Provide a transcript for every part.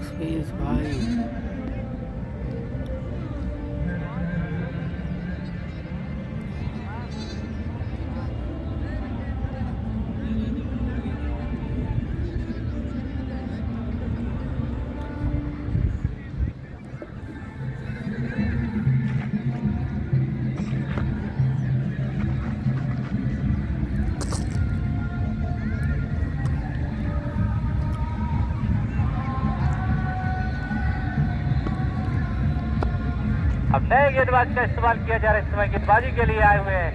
Face भाई। अब नए गेंदबाज का इस्तेमाल किया जा रहा है, इस समय गेंदबाजी के लिए आए हुए हैं।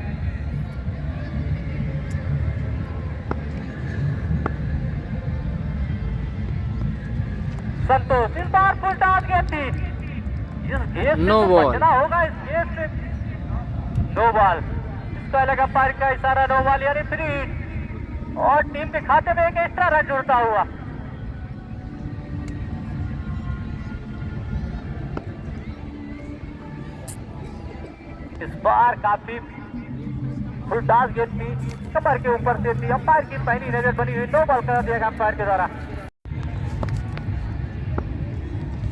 संतोष इस बार फुल टॉस गेंद थी, इस गेंद से नो तो बॉल। बचना होगा, इस गेंद से नो बॉल। इसका लगा अंपायर का इशारा, नो बॉल यानी फ्री हिट और टीम के खाते में एक एक्स्ट्रा रन जुड़ता हुआ। इस बार काफी फुल टॉस गेंद थी, कमर के ऊपर से थी, अंपायर की पहली नजर बनी हुई, नो बॉल कर दिया गया अंपायर के द्वारा।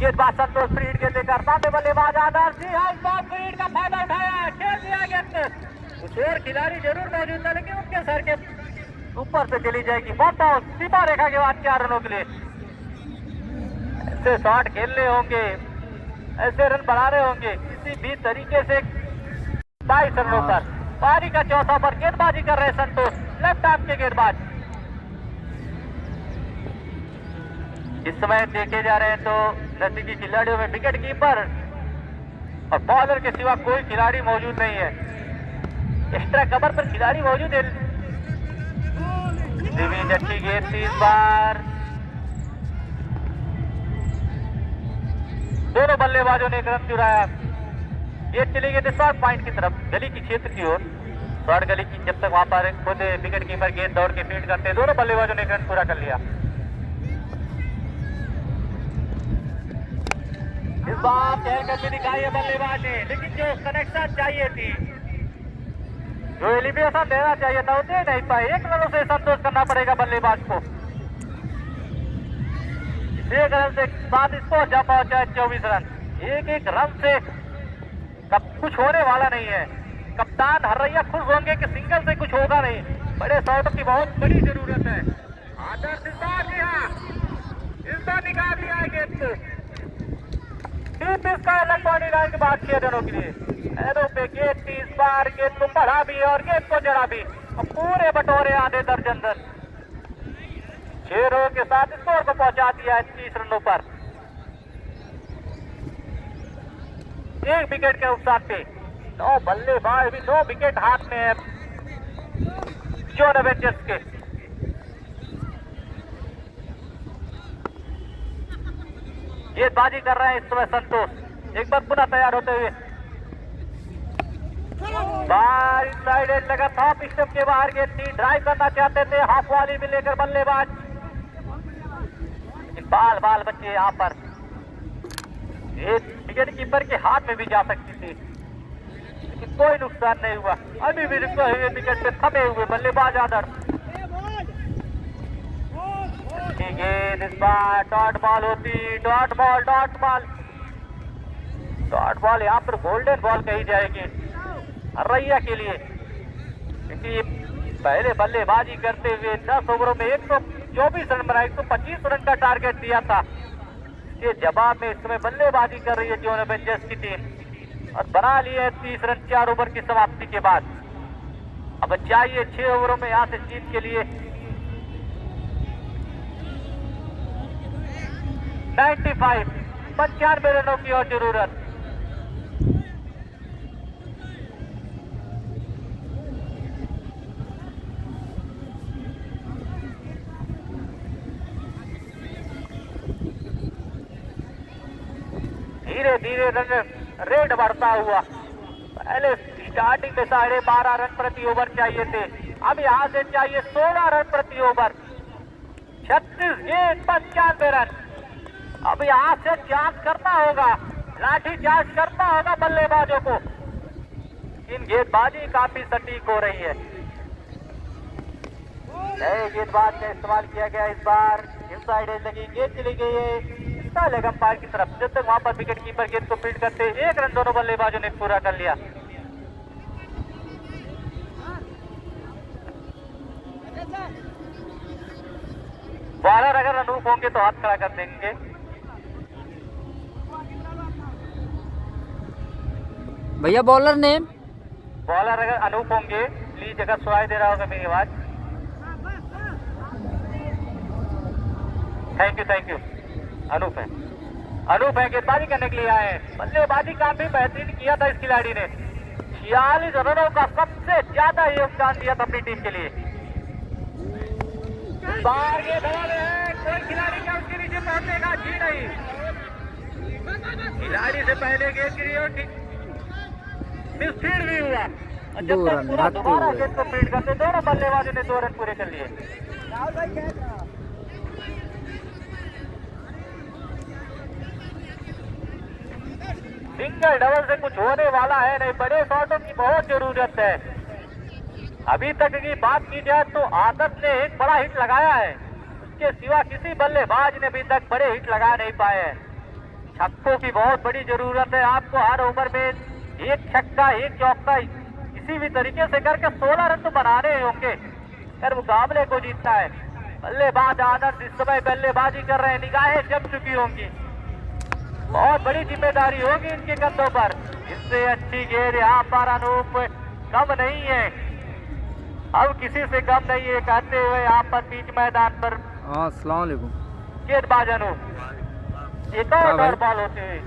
गेंदबाज संतोष फ्री हिट गेंद लेकर सामने बल्लेबाज आदर्श जी हाँ, इस बार फ्री हिट का फायदा उठाया, खेल दिया गेंद। कुछ और खिलाड़ी जरूर मौजूद था लेकिन उनके सर के ऊपर से चली जाएगी। बहुत सीमा रेखा के बाद 4 रनों के लिए ऐसे शॉट खेलने होंगे, ऐसे रन बनाने होंगे किसी भी तरीके से। 22 रनों पर पारी का चौथा पर गेंदबाजी कर रहे संतोष, लेफ्ट आर्म के गेंदबाज। इस समय देखे जा रहे हैं तो नजदीकी खिलाड़ियों में विकेट कीपर और बॉलर के सिवा कोई खिलाड़ी मौजूद नहीं है। एक्स्ट्रा कवर पर खिलाड़ी मौजूद है। दिवीज अच्छी गेंद थी इस बार, दोनों बल्लेबाजों ने एक रन चुराया। गेंद चली गई शॉर्ट पॉइंट की तरफ, गली की क्षेत्र की ओर, शॉर्ट गली की। जब तक वहां पर खुद विकेट कीपर गेंद दौड़ के फील्ड करते, दोनों बल्लेबाजों ने एक रन पूरा कर लिया। इस बार चहलकदमी दिखाई है बल्लेबाज ने, लेकिन जो कनेक्शन चाहिए थी, जो एलिवेशन देना चाहिए था, वो दे नहीं पाए। 1 रनों से संतोष करना पड़ेगा बल्लेबाज को। 1 रन से साथ स्कोर जा पहुंचा है 24 रन। एक रन से कब कुछ होने वाला नहीं है। कप्तान हरैया खुश होंगे कि सिंगल से कुछ होगा नहीं, बड़े शॉट की बहुत बड़ी जरूरत है। आदर्श इस बार निकाल दिया है गेंद को। इसका अलग बॉडी लाइन के बाद 6 रनों के लिए एरो पे गेंद थी। इस बार गेंद को बढ़ा भी और गेंद को जड़ा भी और पूरे बटोरे आधे दर्जन रन 6 रनों के साथ स्कोर को पहुंचा दिया है 30 रनों पर। 1 विकेट के नुकसान पे 9 बल्लेबाज भी 9 विकेट हाथ में है जॉन एवेंजर्स के। गेंदबाजी कर रहे हैं इस समय संतोष, एक बार पुनः तैयार होते हुए। बार इनसाइड एज लगा था, स्टंप के बाहर गेंद थी, ड्राइव करना चाहते थे हाफ वाली में लेकर बल्लेबाज, बाल बच्चे यहाँ पर विकेट कीपर के हाथ में भी जा सकती थी, लेकिन कोई नुकसान नहीं हुआ। अभी भी रुके हुए विकेट पे थमे हुए बल्लेबाज आदर्श। गेंद इस बार डॉट बॉल होती, डॉट बॉल यहाँ पर गोल्डन बॉल कही जाएगी हरैया के लिए, क्योंकि पहले बल्लेबाजी करते हुए 10 ओवरों में 124 रन बनाए, 125 रन का टारगेट दिया था। इसके जवाब में इस समय बल्लेबाजी कर रही है जॉन एवेंजर्स की टीम और बना लिए 30 रन 4 ओवर की समाप्ति के बाद। अब चाहिए 6 ओवरों में यहाँ से जीत के लिए 95 रनों की और जरूरत। धीरे धीरे रन रेट बढ़ता हुआ, पहले स्टार्टिंग में 12.5 रन प्रति ओवर चाहिए थे, अब यहाँ से चाहिए 16 रन प्रति ओवर। 36 गेंद 95 रन। अब यहाँ से चार्ज करना होगा, लाठी चार्ज करना होगा बल्लेबाजों को। इन गेंदबाजी काफी सटीक हो रही है। नए गेंदबाज का इस्तेमाल किया गया इस बार, इनसाइड एज लगी, गेंद चली गई है सीधा लेग अंपायर की तरफ। जब तक वहां पर विकेट कीपर गेंद को फील्ड करते, एक रन दोनों बल्लेबाजों ने पूरा कर लिया। बॉलर अगर अनूप होंगे तो हाथ खड़ा कर देंगे। भैया बॉलर नेम। बॉलर अगर अनूप होंगे प्लीज, अगर सुनाई दे रहा होगा मेरी आवाज। Thank you. अनूप है, अनूप है, गेंदबाजी करने के लिए आए हैं। बल्लेबाजी काफी बेहतरीन किया था इस खिलाड़ी ने, 46 रनों का सबसे ज्यादा योगदान दिया था अपनी टीम के लिए। बाहर के दवा में है, कोई खिलाड़ी क्या उसके नीचे पहुंचेगा? जी नहीं, खिलाड़ी से पहले गेंद गिरी और मिसफील्ड भी हुआ। और जब तक पूरा दोबारा गेंद को फील्ड करते, दोनों बल्लेबाजों ने 2 रन पूरे कर लिए। सिंगल डबल से कुछ होने वाला है नहीं, बड़े शॉटों की बहुत जरूरत है। अभी तक की बात की जाए तो आदर्श ने एक बड़ा हिट लगाया है, उसके सिवा किसी बल्लेबाज ने अभी तक बड़े हिट लगा नहीं पाए हैं। छक्कों की बहुत बड़ी जरूरत है आपको, हर ओवर में एक छक्का एक चौका किसी भी तरीके से करके 16 रन तो बनाने होंगे अगर मुकाबले को जीतना है। बल्लेबाज आदर्श इस समय बल्लेबाजी कर रहे हैं, निगाहें जम चुकी होंगी, बहुत बड़ी जिम्मेदारी होगी इनके कंधों पर। इससे अच्छी गेंद यहाँ पर अनूप कम नहीं है, अब किसी से कम नहीं है कहते हुए यहाँ पर बीच मैदान पर अस्सलाम वालेकुम गेंदबाज अनूप एक और बॉल होते हुए।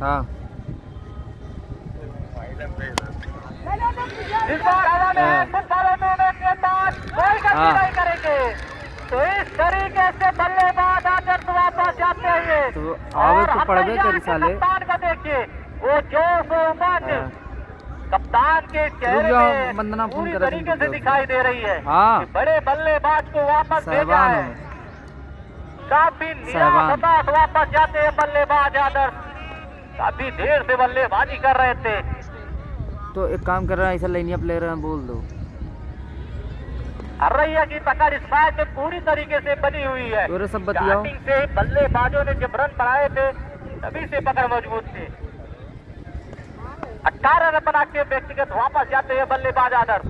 हाँ इस बार हवा में कुछ बॉलों में गेंदबाज कोई गलती नहीं करेंगे, तो इस तरीके से बल्लेबाज आदर्श वापस जाते हैं। तो आवे तो पड़ गए तेरे साले। कप्तान को देखिए, वो जोश और उमंग कप्तान के चेहरे में पूरी तरीके से दिखाई दे रही है। हाँ। बड़े बल्लेबाज को वापस भेजा है, काफी निराश वापस जाते हैं बल्लेबाज आदर्श। काफी देर से बल्लेबाजी कर रहे थे। तो एक काम कर रहा है, ऐसा लाइनिया प्लेयर है बोल दो। अरैया की पकड़ इस मैच में पूरी तरीके से बनी हुई है। तो सब बतियाओ। स्टार्टिंग से बल्लेबाजों ने जब रन बनाए थे तभी से पकड़ मजबूत थी। 18 रन बना के व्यक्तिगत वापस जाते हैं बल्लेबाज आदर्श।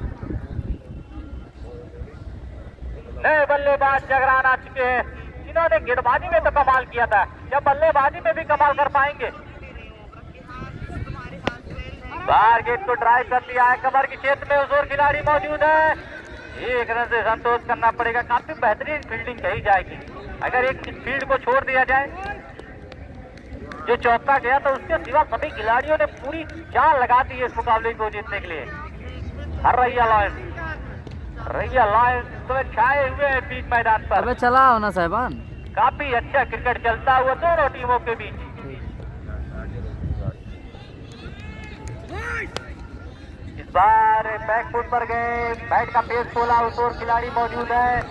नए बल्लेबाज जगरान आ चुके हैं, जिन्होंने गेंदबाजी में तो कमाल किया था, जब बल्लेबाजी में भी कमाल कर पाएंगे। बाहर गेंद को ड्राइव कर दिया है, कमर की क्षेत्र में उस ओर खिलाड़ी मौजूद है, 1 रन से संतोष करना पड़ेगा। काफी बेहतरीन फील्डिंग कही जाएगी अगर एक फील्ड को छोड़ दिया जाए। जो चौका गया तो उसके सिवा सभी खिलाड़ियों ने पूरी जान लगा दी है इस मुकाबले को जीतने के लिए। रैया लॉयंस तो छाए हुए हैं बीच मैदान पर। अबे चला हो ना साहबान, काफी अच्छा क्रिकेट चलता हुआ दोनों टीमों के बीच। इस बार बैकफुट पर गए, बैट का पेस खोला, उस ओर खिलाड़ी मौजूद है।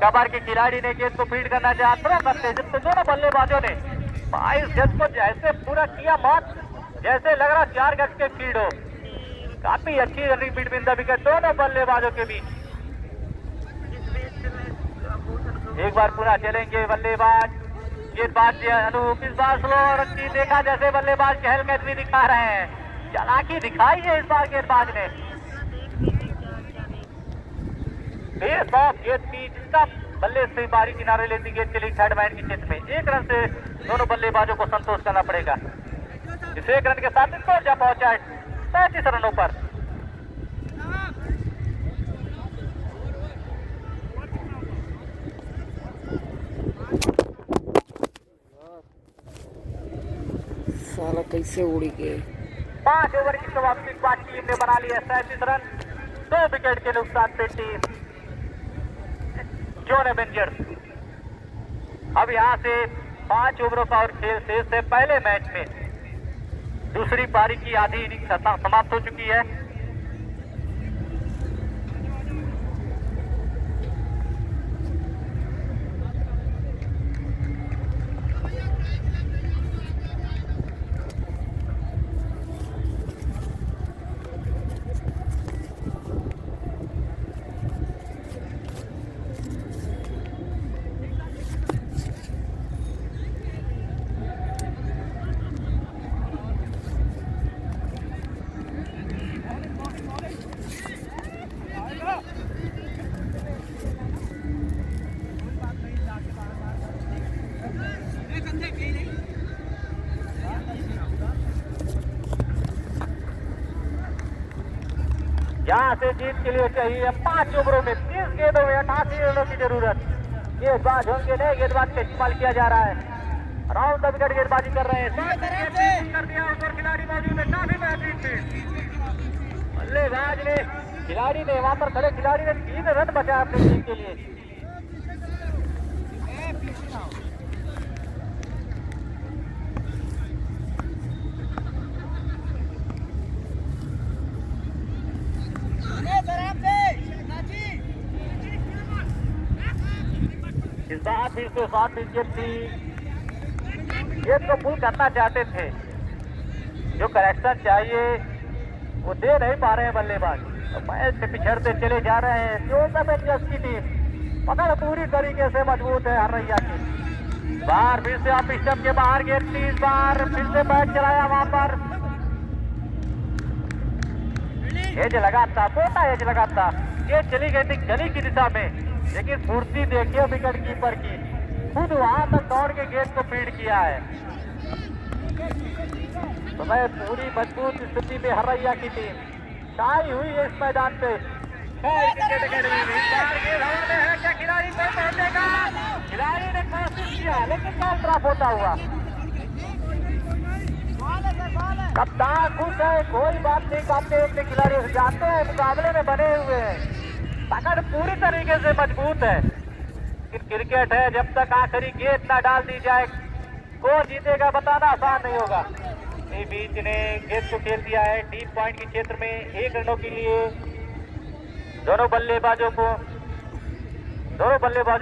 कबर के खिलाड़ी ने गेंद को फील्ड करना चाहा, थ्रो करते जिससे दोनों बल्लेबाजों ने 22 गज को जैसे पूरा किया मौत, जैसे लग रहा 4 गज के फील्ड हो। काफी अच्छी रनिंग बिटवीन द विकेट दोनों बल्लेबाजों के बीच। एक बार पूरा चलेंगे बल्लेबाज, गेंदबाज अनूप। इस बार स्लो रखी देखा, जैसे बल्लेबाज चहलकदमी भी दिखा रहे हैं, चालाकी दिखाई है इस बार गेंदबाज ने। बेस ऑफ गेंद की जिसका बल्ले से बारी किनारे लेती गेंद के लिए थर्ड मैन की क्षेत्र में 1 रन से दोनों बल्लेबाजों को संतोष करना पड़ेगा। इस 1 रन के साथ स्कोर जा पहुंचा है 35 रनों पर। साला कैसे उड़ी गए। 5 ओवर की समाप्ति के बाद टीम ने बना लिया 37 रन, 2 विकेट के नुकसान पे टीम जॉन एवेंजर्स। अब यहां से 5 ओवरों का और खेल शेष है। पहले मैच में दूसरी पारी की आधी इनिंग समाप्त हो चुकी है। यहाँ से जीत के लिए चाहिए 5 ओवरों में 30 गेंदों में 88 रनों की जरूरत। गेंदबाज होंगे नए गेंदबाज का इस्तेमाल किया जा रहा है। राउंड द विकेट गेंदबाजी कर रहे हैं। कर दिया ऊपर खिलाड़ी मौजूद है, काफी बेहतरीन फील्ड। बल्लेबाज ने खिलाड़ी ने वहां पर खड़े खिलाड़ी ने 3 रन बचाया अपनी टीम के लिए। इस बार फिर से 7 विकेट थी। ये तो पुल करना चाहते थे, जो करेक्शन चाहिए वो दे नहीं पा रहे हैं बल्लेबाज। तो मैच से पिछड़ते चले जा रहे हैं। जोसफ एंजल्स की टीम पकड़ पूरी तरीके से मजबूत है हरैया की। बार फिर से आप स्टंप के बाहर गेंद 30 बार फिर से बैट चलाया वहां पर। एज लगा था, छोटा एज लगा था। ये चली गई थी गली की दिशा में, लेकिन फुर्ती देखिए विकेट कीपर की, खुद वहां तक दौड़ के गेंद को फीड किया है। तो मैं पूरी मजबूत स्थिति में हरैया की टीम छाई हुई है इस मैदान पे। क्या खिलाड़ी कोई पहुंचेगा? खिलाड़ी ने कोशिश किया लेकिन क्या ड्रॉप होता हुआ। कप्तान खुश है, कोई बात नहीं। काफी अपने खिलाड़ी जानते हैं मुकाबले में बने हुए हैं, पकड़ पूरी तरीके से मजबूत है। क्रिकेट है, जब तक आखिरी गेंद ना डाल दी जाए कौन जीतेगा बताना आसान नहीं होगा। बीच ने गेंद को खेल दिया है डीप पॉइंट के क्षेत्र में 1 रनों के लिए। दोनों बल्लेबाजों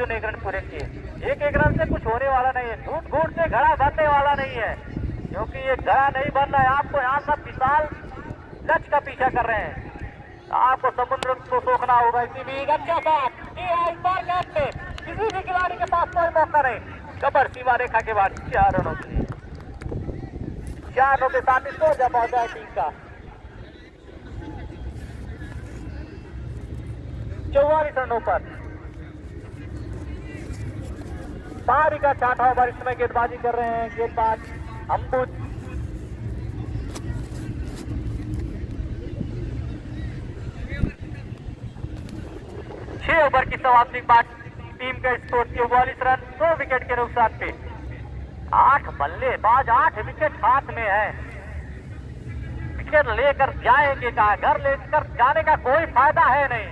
ने 1 रन पूरे किए। 1 रन से कुछ होने वाला नहीं है। घूट से घड़ा बनने वाला नहीं है, क्योंकि ये घड़ा नहीं बन रहा है। आपको यहाँ सब विशाल लक्ष्य का पीछा कर रहे हैं। आपको समुद्र को सोखना होगा। इसी बीच अच्छा साथ किसी भी खिलाड़ी के पास कोई मौका नहीं। कबर सीमा रेखा के बाद 4 रनों के लिए 4 रनों के साथ इसको जब पहुंचा टीम का 44 रनों पर। सारी का 6वां ओवर इस समय गेंदबाजी कर रहे हैं गेंदबाज अम्बुज। ओवर की समाप्ति के बाद टीम का स्कोर 44 रन 2 विकेट के नुकसान पे। 8 बल्लेबाज 8 विकेट हाथ में है। विकेट लेकर जाएंगे कहां? घर लेकर जाने का कोई फायदा है नहीं।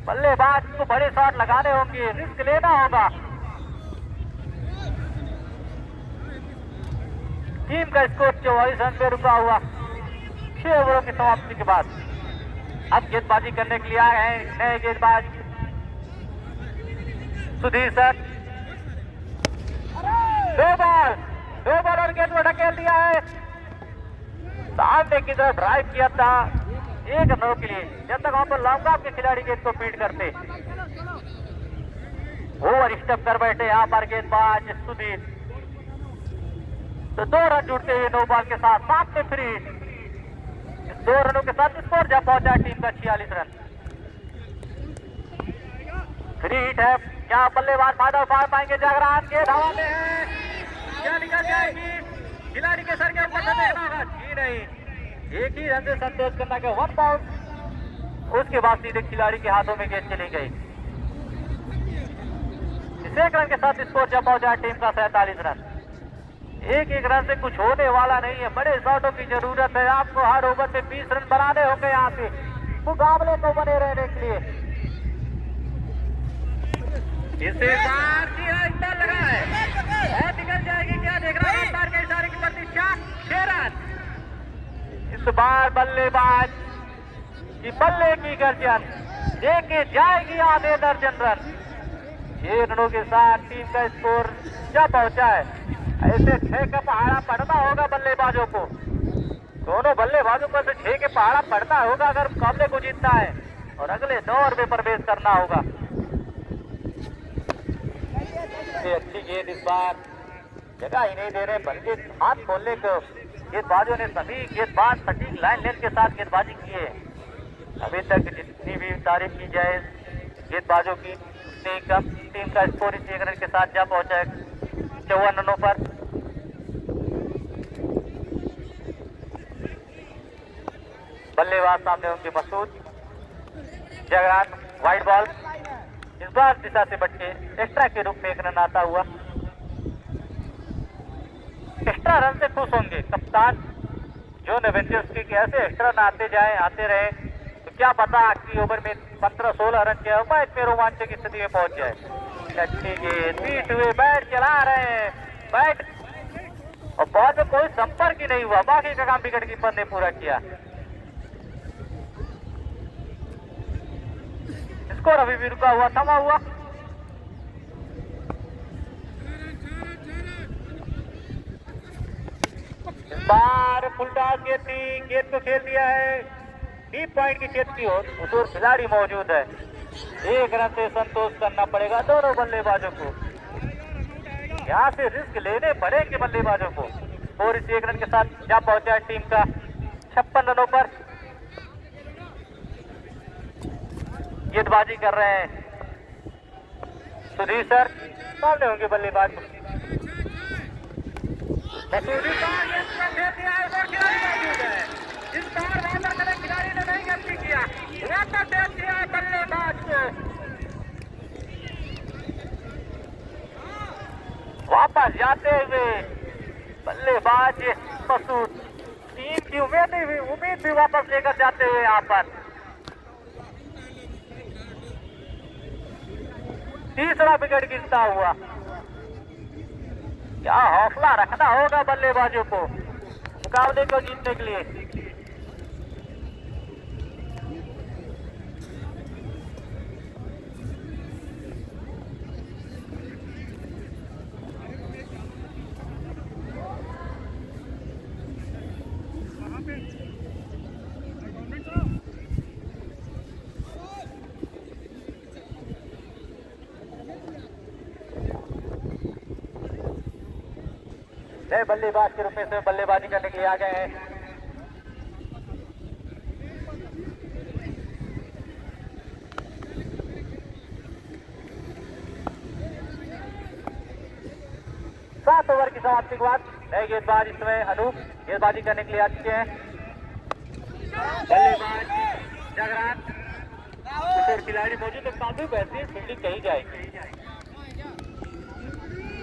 बल्लेबाज को बड़े शॉट लगाने होंगे, रिस्क लेना होगा। टीम का स्कोर 44 रन पे रुका हुआ 6 ओवरों की समाप्ति के बाद। अब गेंदबाजी करने के लिए आए हैं नए गेंदबाज सुधीर सर। 2 बॉल और गेंद में ढकेल दिया है। सामने की तरफ ड्राइव किया था 1 रनों के लिए, जब तक वहां पर लॉन्ग ऑफ के खिलाड़ी गेंद को फीड करते। ओवर स्टेप कर बैठे यहाँ पर गेंदबाज सुधीर। तो 2 रन जुड़ते हुए 9 बॉल के साथ 7 में फ्री। 2 रनों के साथ स्कोर जब पहुंचा टीम का 46 रन। फ्री हिट है, क्या बल्लेबाज फायदा उठा पाएंगे? जागरान के धावा में है, क्या निकल जाएगी? खिलाड़ी के सर के ऊपर से देखना होगा जी नहीं। एक ही रन से संतोष करना के 1 बाउंड। उसके बाद सीधे खिलाड़ी के हाथों में गेंद चली गई। इस 1 रन के साथ स्कोर जब पहुंचा टीम का 47 रन। 1 रन से कुछ होने वाला नहीं है। बड़े शॉटों की जरूरत है आपको। हर ओवर में 20 रन बनाने होंगे यहाँ पे मुकाबले को बने रहने के लिए। इसे बार इधर लगा है, निकल जाएगी क्या? देख रहा है बार के इशारे की प्रतीक्षा। 6 रन। इस बार बल्लेबाज की बल्ले की गर्जन देके जाएगी आधे दर्जन रन। 6 रनों के साथ टीम का स्कोर जब पहुंचा है। ऐसे 6 का पहाड़ा पड़ना होगा बल्लेबाजों को। दोनों बल्लेबाजों को ऐसे 6 के पहाड़ा पड़ना होगा अगर मुकाबले को जीतना है और अगले दौर में प्रवेश करना होगा। अच्छी गेंद इस बार जगह ही नहीं दे रहे, बल्कि हाथ खोलने को गेंदबाजों ने सभी गेंदबाज सटीक लाइन लेंथ के साथ गेंदबाजी की है। अभी तक जितनी भी तारीफ की जाए गेंदबाजों की उतनी कम। टीम का स्कोर इस 1 रन के साथ जा पहुंचा है 54 रनों पर। बल्लेबाज सामने होंगे मसूद। जगरात वाइड बॉल, इस बार दिशा से बच के एक्स्ट्रा के रूप में एक रन आता हुआ। एक्स्ट्रा रन से खुश होंगे कप्तान जॉन एवेंजर्स की, ऐसे एक्स्ट्रा रन आते जाए आते रहे तो क्या पता आखिरी ओवर में 15-16 रन के मैच में रोमांचक की स्थिति में पहुंच जाए। छठी गेंद बीट हुए बैट चला रहे हैं, बैट और बॉल में कोई संपर्क ही नहीं हुआ, बाकी का काम विकेट कीपर ने पूरा किया। स्कोर अभी भी रुका हुआ, थमा हुआ। बार फुलटास गेंद थी, गेंद को खेल दिया है डीप पॉइंट की क्षेत्र की ओर, उस ओर खिलाड़ी मौजूद है। एक रन से संतोष करना पड़ेगा दोनों बल्लेबाजों को, यहाँ से रिस्क लेने पड़ेंगे बल्लेबाजों को। और इस एक रन के साथ जा पहुंचा है टीम का 56 रनों पर। गेंदबाजी कर रहे हैं सुधीर सर, सामने होंगे बल्लेबाज। इस बार वापस करें, खिलाड़ी ने नहीं गलती किया, वापस दे दिया बल्लेबाज को। वापस जाते हुए बल्लेबाज मसूद, टीम की उम्मीद भी वापस लेकर जाते हुए यहाँ पर तीसरा विकेट गिरता हुआ। क्या हौसला रखना होगा बल्लेबाजों को मुकाबले को जीतने के लिए। नए बल्लेबाज के रूप में से बल्लेबाजी करने के लिए आ गए हैं। सात ओवर की समाप्ति के बाद नए गेंदबाज इस समय अनूप गेंदबाजी करने के लिए आ चुके हैं। बल्लेबाज जगरात, कुछ खिलाड़ी मौजूद है, काफी बेहतरीन फील्डिंग कही जाएगी।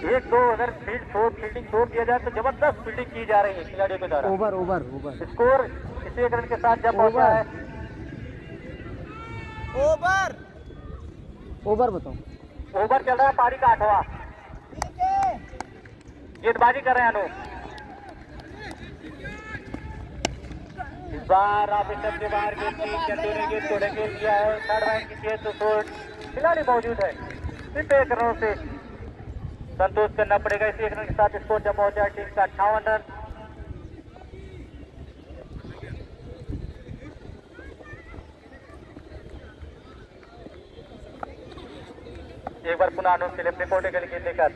एक दो अगर फील्डिंग छोड़ दिया जाए तो जबरदस्त फील्डिंग की जा रही है खिलाड़ियों के द्वारा। ओवर स्कोर इसी एक रन के साथ जब पहुंचा है। ओवर बताओ, ओवर चल रहा है पारी का 8वां। गेंदबाजी कर रहे हैं अनूप, इस बार आप के बाहर गेंद की चंदू ने गेंद को ढकेल दिया है। थर्ड राउंड की गेंद तो शॉट खिलाड़ी मौजूद है, सिर्फ एक रनों से संतोष करना पड़ेगा। इसी एक रन के साथ स्कोर जब पहुंचा टीम का 58 रन। एक बार पुनः अनूप के लिए अपने कोटे के लिए लेकर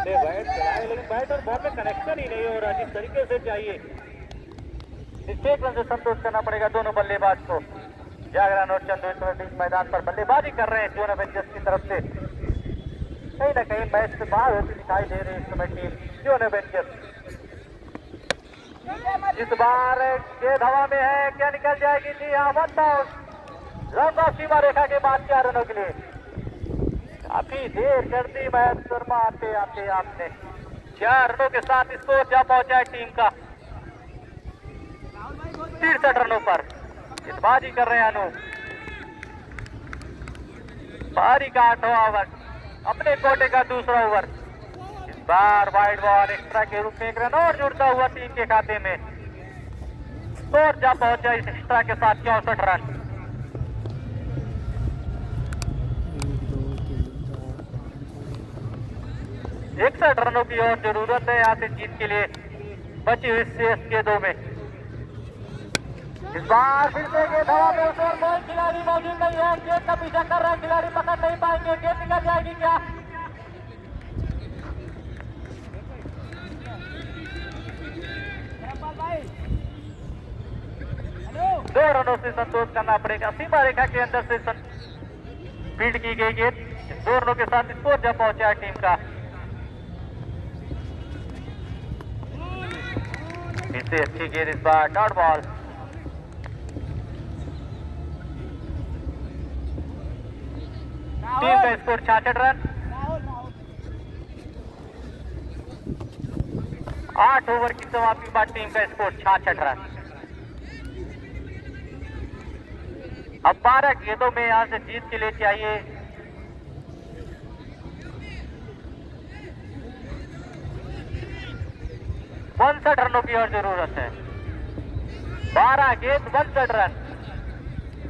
बैट चलाए, लेकिन बैट और बॉल में कनेक्शन ही नहीं हो रहा जिस तरीके से चाहिए। इस एक रन से संतोष करना पड़ेगा दोनों बल्लेबाज को। जागरण और चंदू इस समय मैदान पर बल्लेबाजी कर रहे हैं जॉन एवेंजर्स की तरफ से। कहीं ना कहीं मैच से बाहर होती दिखाई दे रही है इस समय टीम जॉन एवेंजर्स। इस बार गेंद हवा में है, क्या निकल जाएगी? जी हाँ, 1 आउट। रन ऑफ सीमा रेखा के बाद 4 रनों के लिए काफी देर कर दी महेश शर्मा आते आते आपने। 4 रनों के साथ स्कोर जा पहुंचा है टीम का 63 रनों पर। गेंदबाजी कर रहे हैं अनूप, पारी का 8वां ओवर, अपने कोटे का दूसरा ओवर। इस बार वाइड बॉल एक्स्ट्रा के रूप में एक रन और जुड़ता हुआ टीम के खाते में। स्कोर जा पहुंचा इस एक्स्ट्रा के साथ 64 रन। 61 रनों की और जरूरत है यहाँ से जीत के लिए बची हुई शेष गेंदों में। इस बार फिर से गेंद हवा में, उस ओर कोई खिलाड़ी मौजूद नहीं है। गेंद का पीछा कर रहे हैं खिलाड़ी, पकड़ नहीं पाएंगे, गेंद निकल जाएगी क्या? दो रनों से संतोष करना पड़ेगा। सीमा रेखा के अंदर से फील्ड की गई गेंद 2 रनों के साथ स्कोर जब पहुंचा है टीम का। इससे अच्छी गेंद इस बार डॉट बॉल। टीम का स्कोर 66 रन। 8 ओवर की समाप्ति के बाद टीम का स्कोर 66 रन। अब 12 गेंदों में यहां से जीत के लिए चाहिए 62 रनों की और जरूरत है। 12 गेंद 62 रन।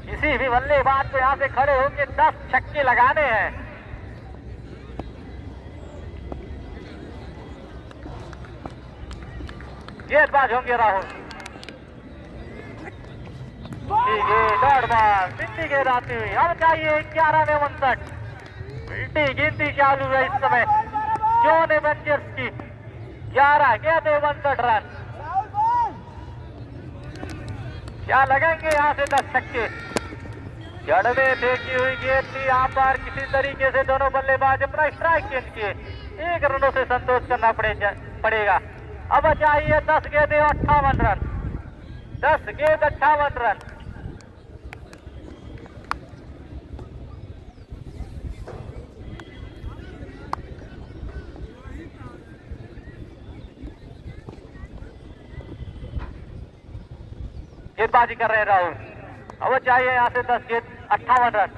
किसी भी बल्लेबाज को यहां से खड़े होकर 10 छक्के लगाने हैं। गेंदबाज होंगे राहुल। डॉट बॉल सिंधी गेंद आती हुई। अब चाहिए 11 में 59। उल्टी गिनती चालू है इस समय जॉन एवेंजर्स की। 11 गेंदें 62 रन। क्या लगेंगे यहां से 10 छक्के। जड़ में फेंकी हुई गेंद थी। यहाँ पर किसी तरीके से दोनों बल्लेबाज अपना स्ट्राइक चेंज किए। 1 रनों से संतोष करना पड़ेगा। अब चाहिए 10 गेंदें 58 रन। 10 गेंद 58 रन। गेंदबाजी कर रहे हैं राहुल। अब चाहिए यहां से 10 गेंद 58 रन।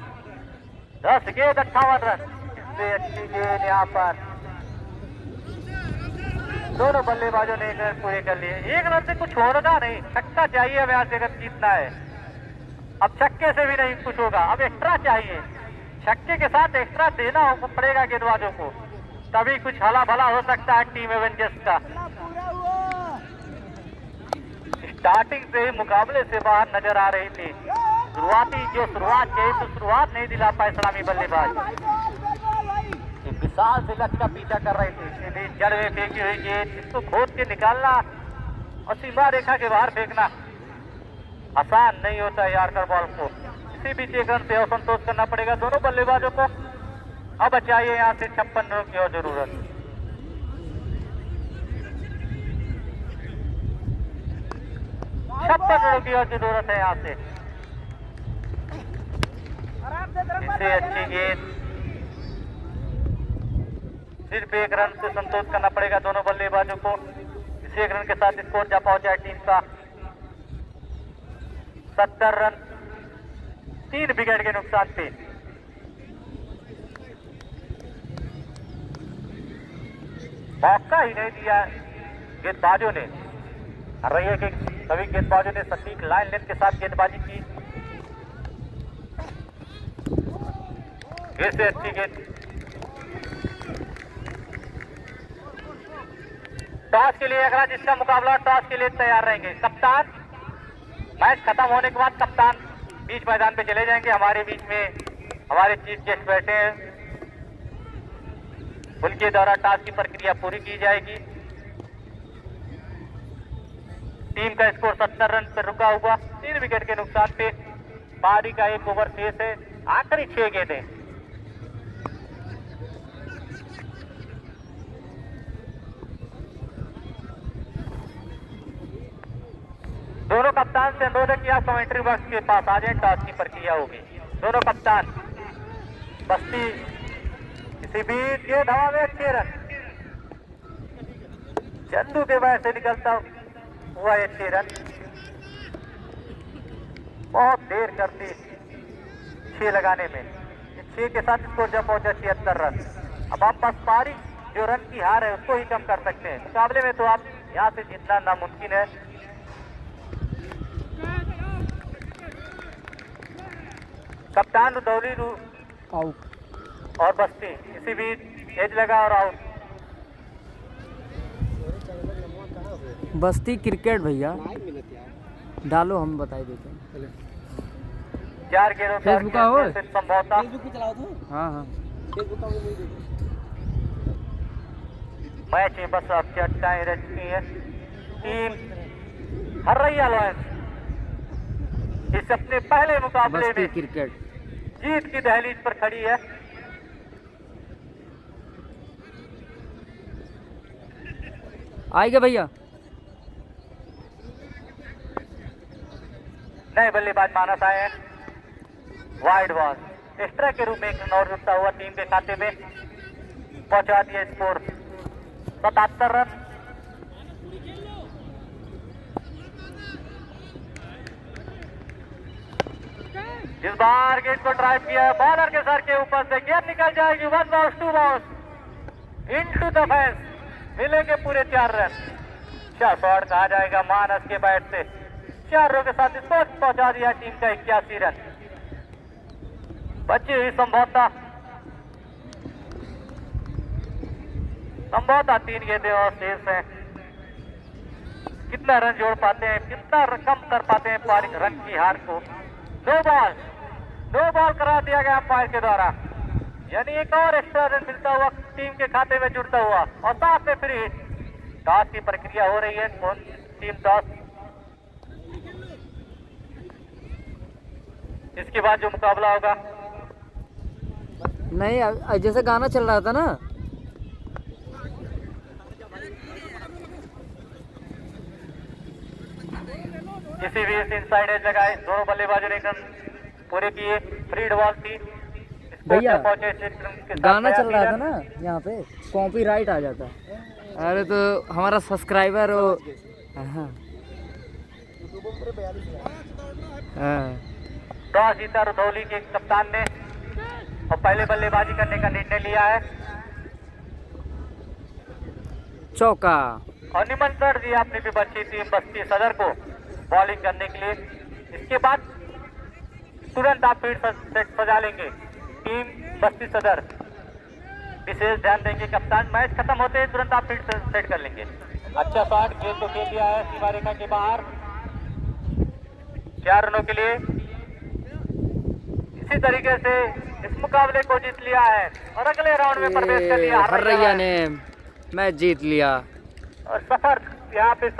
10 गेंद 58 रन। इससे अच्छी गेंद यहां पर दोनों बल्लेबाजों ने 1 रन पूरे कर लिए। 1 रन से कुछ होगा नहीं। छक्का चाहिए हमें यहां से अगर जीतना है। अब छक्के से भी नहीं कुछ होगा। अब एक्स्ट्रा चाहिए। छक्के के साथ एक्स्ट्रा देना पड़ेगा गेंदबाजों को, तभी कुछ हला भला हो सकता है टीम एवेंजर्स का। स्टार्टिंग से ही मुकाबले से बाहर नजर आ रही थी। शुरुआत चाहिए तो शुरुआत नहीं दिला पाए सलामी बल्लेबाज। एक विशाल से लक्ष्य का पीछा कर रहे थे। सीधी जड़ में फेंकी हुई गेंद, इसको खोद के निकालना और सीमा रेखा के बाहर फेंकना आसान नहीं होता है यार्कर बॉल को। किसी भी 1 रन से असंतोष करना पड़ेगा दोनों बल्लेबाजों को। अब चाहिए यहाँ से 56 रनों की और जरूरत। 56 रनों की और जरूरत है यहाँ से। इससे अच्छी गेंद। सिर्फ 1 रन से संतोष करना पड़ेगा दोनों बल्लेबाजों को। इस 1 रन के साथ स्कोर जा पहुंचा टीम का 70 रन। 3 विकेट के नुकसान पे। मौका ही नहीं दिया गेंदबाजों ने। रही है कि सभी गेंदबाजों ने सटीक लाइन लेंथ के साथ गेंदबाजी की। इससे अच्छी गेंद। टॉस के लिए अगर जिसका मुकाबला टॉस के लिए तैयार रहेंगे कप्तान। मैच खत्म होने के बाद कप्तान बीच मैदान पे चले जाएंगे। हमारे बीच में हमारे चीफ गेस्ट बैठे हैं। उनके द्वारा टॉस की प्रक्रिया पूरी की जाएगी। टीम का स्कोर 70 रन पर रुका हुआ। 3 विकेट के नुकसान पे। पारी का 1 ओवर शेष है। आखिरी 6 गेंदें। दोनों कप्तान से अनुरोध है कि आप कमेंट्री बॉक्स के पास आ जाएं। टॉस की प्रक्रिया होगी। दोनों कप्तान बस्ती किसी बीच गेंद हवा में 6 रन। चंदू के बैट से निकलता हुआ 6 रन। बहुत देर कर दी 6 लगाने में। 6 के साथ स्कोर जब पहुंचा 76 रन। अब आप बस पारी जो रन की हार है उसको ही कम कर सकते हैं। मुकाबले में तो आप यहाँ से जीतना नामुमकिन है। कप्तान रुदौली आउट और बस्ती किसी भी एज लगा और आउट। बस्ती क्रिकेट भैया डालो, हम बताई देते हैं। 4 गेंदों पर संभवतः। हाँ हाँ मैच में बस अब चर्चाएं रह चुकी है। टीम हर्रैया लॉयंस इस अपने पहले मुकाबले में क्रिकेट जीत की दहलीज पर खड़ी है। आएगा भैया। नए बल्लेबाज मानस आए हैं। वाइड बॉल एक्स्ट्रा के रूप में एक रन और जुड़ता हुआ टीम के खाते में पहुंचा दिया स्कोर 77 रन। इस बार गेट को ड्राइव किया है, बॉलर के सर के ऊपर से गेंद निकल जाएगी। 1 bounce 2 bounce into the fence, मिलेंगे पूरे 4 रन। अच्छा शॉट कहा जाएगा मानस के बैट से, 4 रनों के साथ स्कोर पहुंचा दिया टीम का 81 रन। बची हुई संभवतः 3 गेंदें और शेष हैं। कितना रन जोड़ पाते हैं, कितना कम कर पाते हैं पारी रन की हार को। नो बॉल करा दिया गया अंपायर के द्वारा, यानी एक और एक्स्ट्रा रन मिलता हुआ टीम के खाते में जुड़ता हुआ और साथ में फ्री हिट। टॉस की प्रक्रिया हो रही है, कौन टीम टॉस। इसके बाद जो मुकाबला होगा, नहीं जैसे गाना चल रहा था ना, किसी भी इनसाइड एज लगाए, दोनों बल्लेबाजों ने रन पूरे किए। फ्री बॉल थी भैया, पहुंचे गाना चल रहा था ना यहाँ पे, कॉपीराइट आ जाता। अरे तो हमारा सब्सक्राइबर हो। हाँ। टॉस जीता रुधौली के कप्तान ने और पहले बल्लेबाजी करने का निर्णय लिया है। चौका और निमंत्रण दिया अपनी विपक्षी टीम बस्ती सदर को बॉलिंग करने के लिए। इसके बाद तुरंत आप फील्ड सेट सजा लेंगे टीम बस्ती सदर। विशेष ध्यान देंगे कप्तान, मैच खत्म होते ही तुरंत आप फील्ड सेट कर लेंगे। अच्छा शॉट, गेंद को खेल दिया है सीमा रेखा के बाहर 4 रनों के लिए। इसी तरीके से इस मुकाबले को जीत लिया है और अगले राउंड में प्रवेश कर लिया। हर्रैया ने मैच जीत लिया और सफर यहाँ पे